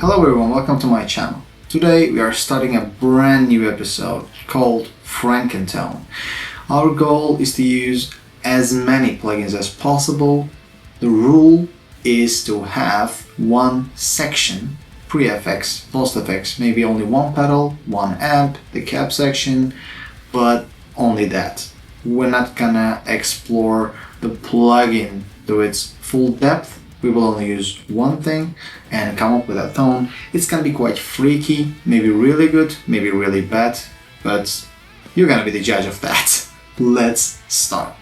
Hello everyone, welcome to my channel. Today we are starting a brand new episode called Frankentone. Our goal is to use as many plugins as possible. The rule is to have one section, pre-effects, post-effects, maybe only one pedal, one amp, the cab section, but only that. We're not gonna explore the plugin to its full depth. We will only use one thing and come up with a tone. It's gonna be quite freaky, maybe really good, maybe really bad, but you're gonna be the judge of that. Let's start.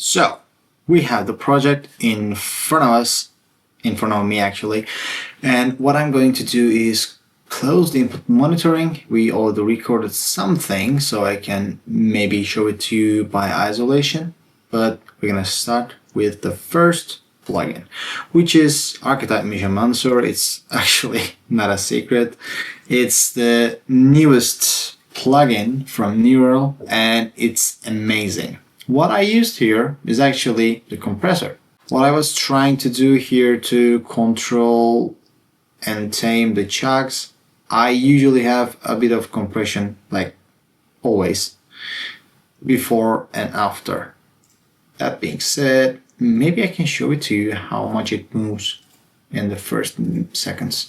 So, we have the project in front of us, in front of me actually, and what I'm going to do is close the input monitoring. We already recorded something, so I can maybe show it to you by isolation, but we're gonna start with the first plugin, which is Archetype Mission Mansur. It's actually not a secret. It's the newest plugin from Neural, and it's amazing. What I used here is actually the compressor. What I was trying to do here to control and tame the chugs, I usually have a bit of compression, like always, before and after. That being said, maybe I can show it to you how much it moves in the first seconds.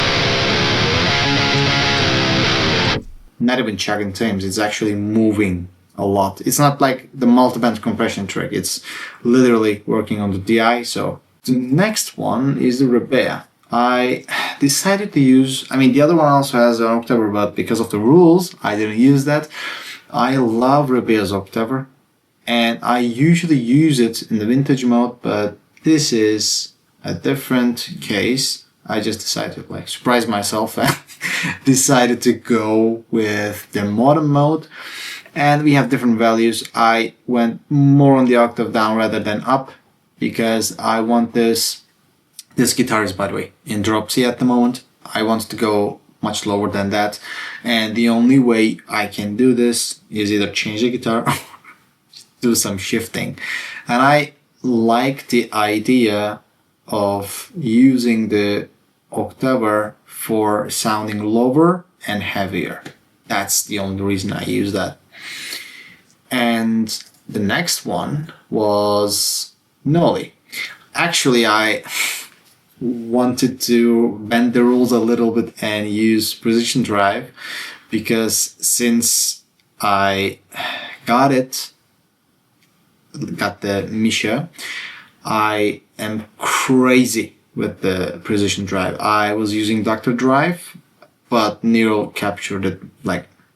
Not even chug and tames, it's actually moving a lot. It's not like the multiband compression trick, it's literally working on the DI. So the next one is the Rebea. I decided to use, the other one also has an octaver, but because of the rules I didn't use that. I love Rebea's octaver and I usually use it in the vintage mode, but this is a different case. I just decided to surprise myself and decided to go with the modern mode. And we have different values. I went more on the octave down rather than up because I want this guitar is, by the way, in drop C at the moment. I want to go much lower than that. And the only way I can do this is either change the guitar or do some shifting. And I like the idea of using the octaver for sounding lower and heavier. That's the only reason I use that. And the next one was Nolly. Actually, I wanted to bend the rules a little bit and use precision drive because since I got the Misha, I am crazy with the precision drive. I was using Dr. Drive, but Neural captured it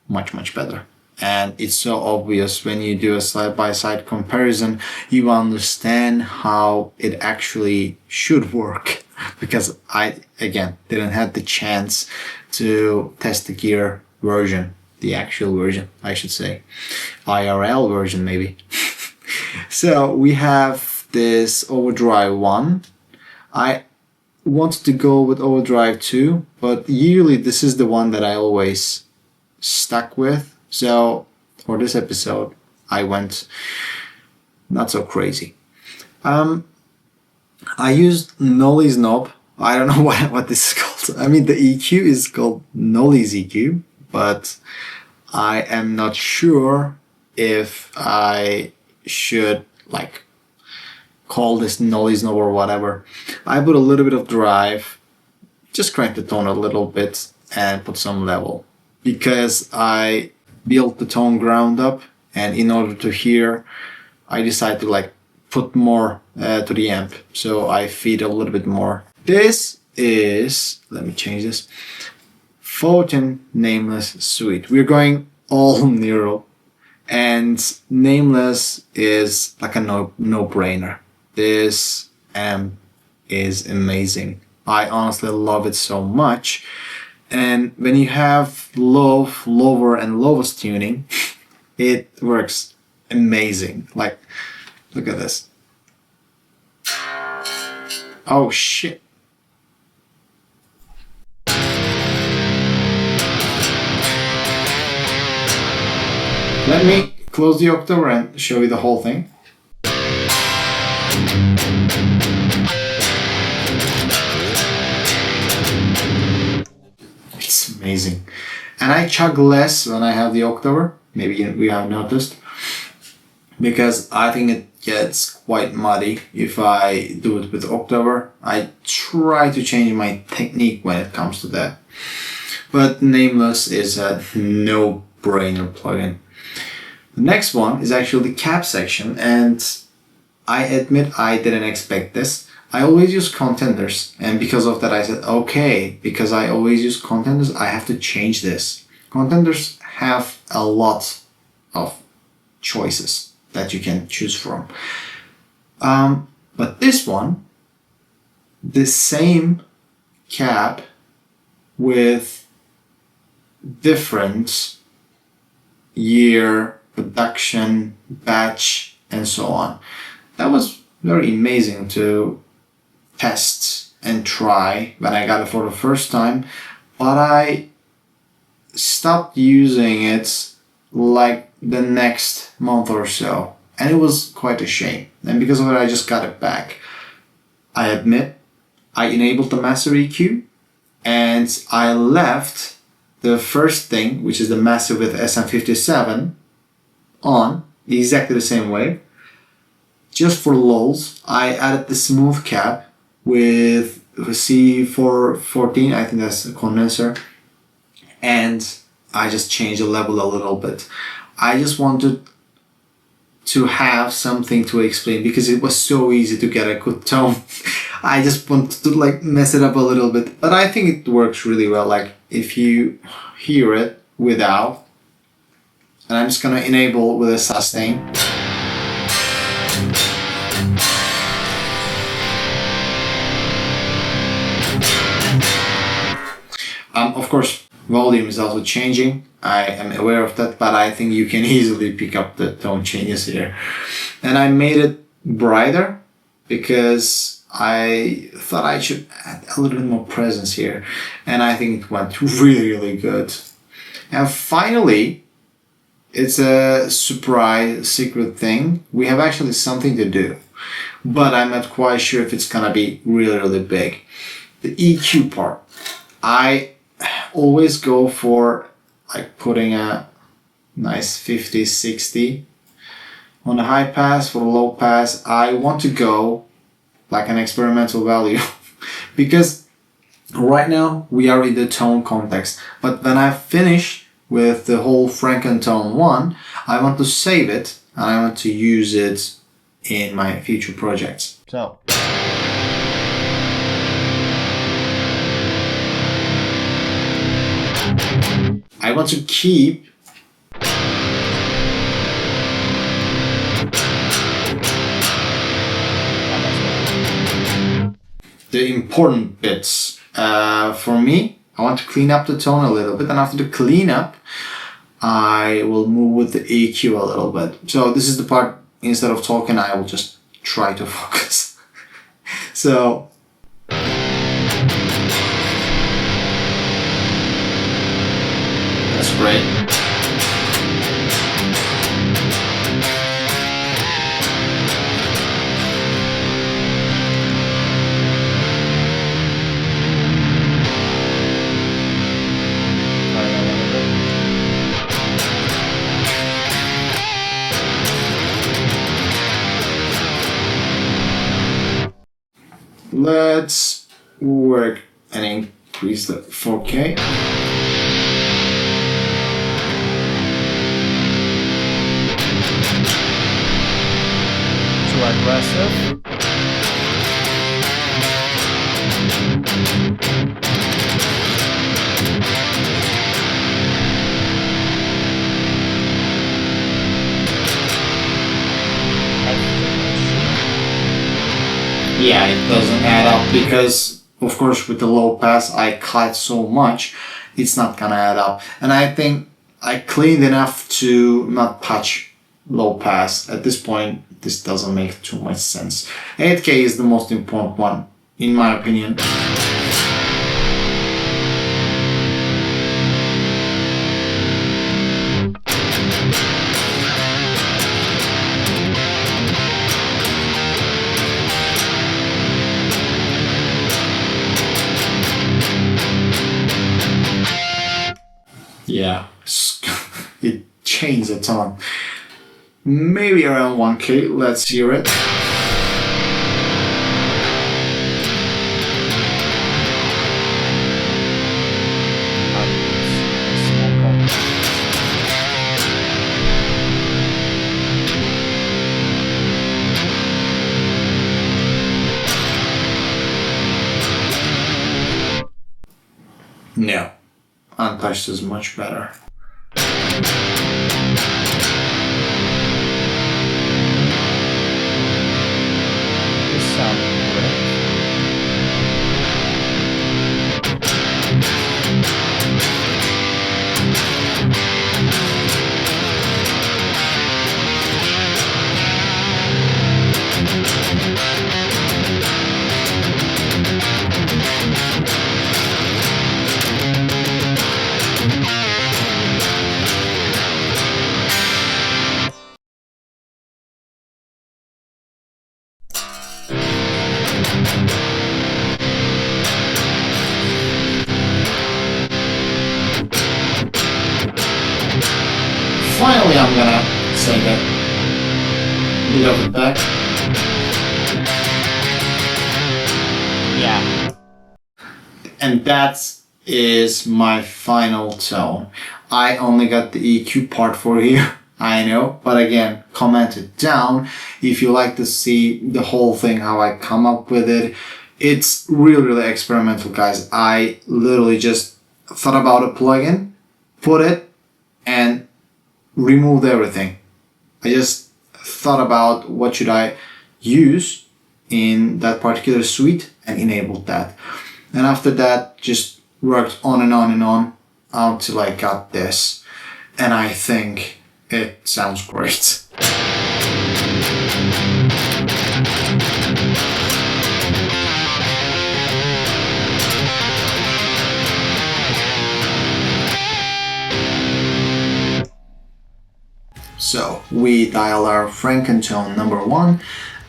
much better. And it's so obvious when you do a side-by-side comparison, you understand how it actually should work. Because I, again, didn't have the chance to test the gear version, the actual version, I should say. IRL version, maybe. So we have this Overdrive 1. I wanted to go with Overdrive 2, but usually this is the one that I always stuck with. So for this episode, I went not so crazy. I used Nolly's knob. I don't know what this is called. The EQ is called Nolly's EQ, but I am not sure if I should call this Nolly's knob or whatever. I put a little bit of drive, just crank the tone a little bit and put some level because I built the tone ground up, and in order to hear I decided to put more to the amp, so I feed a little bit more. This is, let me change this, Photon Nameless Suite. We're going all Neural, and Nameless is like a no-brainer. This amp is amazing. I honestly love it so much. And when you have lower and lowest tuning, It works amazing. Like, look at this. Oh shit. Let me close the October and show you the whole thing. It's amazing. And I chug less when I have the October. Maybe you have noticed. Because I think it gets quite muddy if I do it with October. I try to change my technique when it comes to that. But Nameless is a no-brainer plugin. The next one is actually the cap section, and I admit I didn't expect this. I always use contenders, and because of that I said, okay, because I always use contenders, I have to change this. Contenders have a lot of choices that you can choose from. But this one, the same cap with different year, production, batch, and so on. That was very amazing to test and try when I got it for the first time, but I stopped using it like the next month or so, and it was quite a shame. And because of it, I just got it back. I admit I enabled the master EQ, and I left the first thing, which is the master with SM57, on exactly the same way. Just for lulz, I added the smooth cap with C414, I think that's a condenser, and I just changed the level a little bit. I just wanted to have something to explain because it was so easy to get a good tone. I just wanted to like mess it up a little bit, but I think it works really well. Like if you hear it without, and I'm just gonna enable with a sustain. Of course, volume is also changing. I am aware of that, but I think you can easily pick up the tone changes here. And I made it brighter because I thought I should add a little bit more presence here. And I think it went really, really good. And finally, it's a surprise secret thing. We have actually something to do, but I'm not quite sure if it's gonna be really, really big. The EQ part. I always go for like putting a nice 50, 60 on the high pass. For the low pass, I want to go like an experimental value because right now we are in the tone context, but when I finish with the whole Frankentone one, I want to save it and I want to use it in my future projects. So I want to keep the important bits. For me, I want to clean up the tone a little bit, and after the cleanup, I will move with the EQ a little bit. So this is the part, instead of talking, I will just try to focus. So that's great. Let's work and increase the 4K. Too aggressive. Yeah, it doesn't add up because, of course, with the low pass, I cut so much, it's not gonna add up. And I think I cleaned enough to not touch low pass. At this point, this doesn't make too much sense. 8K is the most important one, in my opinion. Yeah, it changed a ton. Maybe around 1K, let's hear it. No, untouched is much better. This sounds great. Finally, I'm gonna say that. Bit of it back. Yeah. And that is my final tone. I only got the EQ part for you, I know, but again, comment it down if you like to see the whole thing, how I come up with it. It's really experimental, guys. I literally just thought about a plugin, put it, and removed everything. I just thought about what should I use in that particular suite and enabled that. And after that, just worked on and on and on until I got this. And I think it sounds great. So we dial our Frankentone number 1,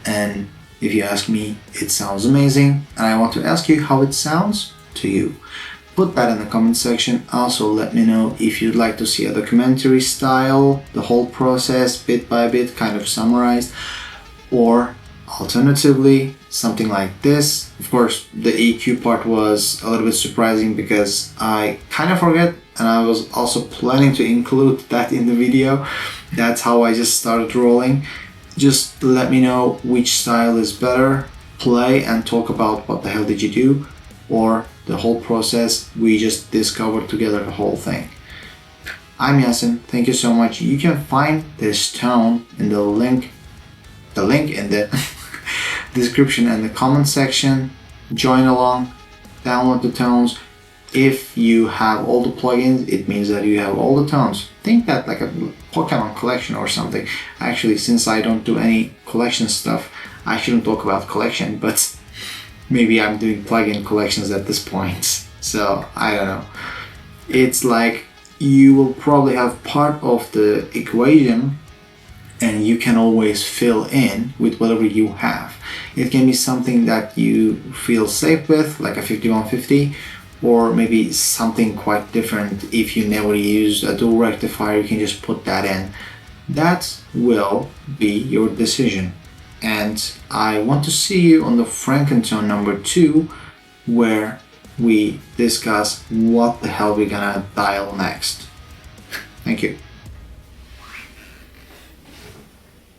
and if you ask me, it sounds amazing, and I want to ask you how it sounds to you. Put that in the comment section. Also let me know if you'd like to see a documentary style, the whole process bit by bit kind of summarized, or alternatively something like this. Of course, the EQ part was a little bit surprising because I kind of forget, and I was also planning to include that in the video. That's how I just started rolling. Just let me know which style is better. Play and talk about what the hell did you do, or the whole process. We just discovered together the whole thing. I'm Yasin. Thank you so much. You can find this tone in the link in the description and the comment section. Join along, download the tones. If you have all the plugins, it means that you have all the tones. Think that like a Pokemon collection or something. Actually, since I don't do any collection stuff, I shouldn't talk about collection, but maybe I'm doing plugin collections at this point. So I don't know. It's like you will probably have part of the equation and you can always fill in with whatever you have. It can be something that you feel safe with, like a 5150, or maybe something quite different. If you never used a dual rectifier, you can just put that in. That will be your decision. And I want to see you on the Frankentone number 2, where we discuss what the hell we're gonna dial next. Thank you.